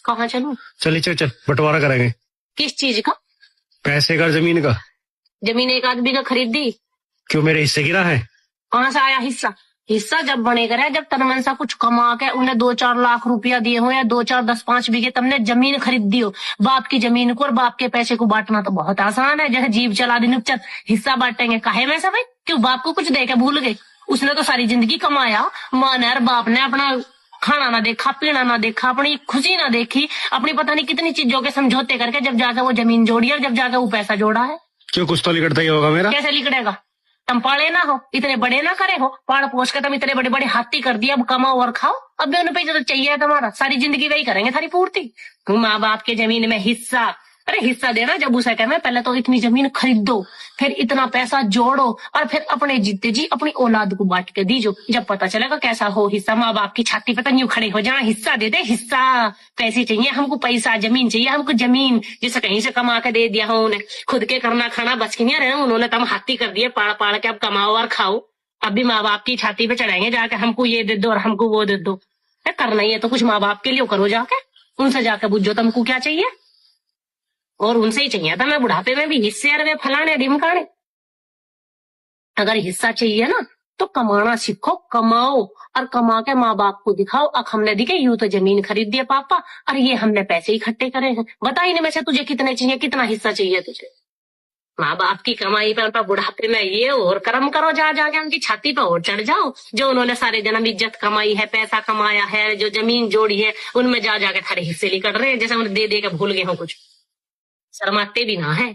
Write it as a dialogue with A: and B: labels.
A: कहाँ चलूं?
B: चल चल चल, बंटवारा करेंगे।
A: किस चीज का?
B: पैसे का, जमीन का।
A: जमीन एक आदमी का खरीद दी।
B: क्यों, मेरे हिस्से गिरा है?
A: कहाँ से आया हिस्सा? हिस्सा जब बनेगा रहा, जब तनमन सा कुछ कमा के उन्हें 2-4 लाख रुपया दिए हो या 2-4 10-5 बीघे तुमने जमीन खरीद दी हो। बाप की जमीन को और बाप के पैसे को बांटना तो बहुत आसान है, जैसे जीव चला दी चल हिस्सा बांटेंगे। काहे में से भाई? क्यों बाप को कुछ दे के भूल गए? उसने तो सारी जिंदगी कमाया, माँ ने और बाप ने अपना खाना ना देखा, पीना ना देखा, अपनी खुशी ना देखी, अपनी पता नहीं कितनी चीजों के समझौते करके जब जाकर वो जमीन जोड़ी और जब जाकर वो पैसा जोड़ा है।
B: क्यों, कुछ तो लिखता ही होगा मेरा।
A: कैसे लिखड़ेगा? तुम पढ़े ना हो, इतने बड़े ना करे हो, पढ़ पोष के तुम इतने बड़े बड़े हाथी कर दिया, अब कमाओ और खाओ। अब भी उन पैसे तो चाहिए तुम्हारा, सारी जिंदगी वही करेंगे थारी पूर्ति। माँ बाप के जमीन में हिस्सा, अरे हिस्सा देना जब उसे कहे पहले तो इतनी जमीन खरीदो, फिर इतना पैसा जोड़ो और फिर अपने जीते जी अपनी औलाद को बांट के दीजो। जब पता चलेगा कैसा हो हिस्सा, माँ बाप की छाती पे तो यूं खड़े हो जाना, हिस्सा दे दे हिस्सा। पैसे चाहिए हमको, पैसा, जमीन चाहिए हमको, जमीन जिसे कहीं से कमा के दे दिया हो उन्हें, खुद के करना खाना बच के नहीं रहे उन्होंने, तम हाथी कर दिए पाड़ पाड़ के, अब कमाओ और खाओ। अब भी माँ बाप की छाती पे चढ़ाएंगे जाके, हमको ये दे दो और हमको वो दे दो। करना ही है तो कुछ माँ बाप के लिए करो जाके, उनसे जाके पूछो तुमको क्या चाहिए, और उनसे ही चाहिए था मैं बुढ़ापे में भी हिस्से और वे फलाने ढिमकाने। अगर हिस्सा चाहिए ना तो कमाना सीखो, कमाओ और कमा के माँ बाप को दिखाओ। अब हमने दिखे यूं तो जमीन खरीद दिया पापा, और ये हमने पैसे इकट्ठे करे हैं, बता इनमें से तुझे कितने चाहिए, कितना हिस्सा चाहिए तुझे। माँ बाप की कमाई पर बुढ़ापे में ये और कर्म करो, जा जाके उनकी छाती पर और चढ़ जाओ। जो उन्होंने सारे जन्म इज्जत कमाई है, पैसा कमाया है, जो जमीन जोड़ी है, उनमें जा जाके थारे हिस्से निकल रहे हैं, जैसे उन्हें दे दे के भूल गए हो कुछ। शर्माते भी ना है।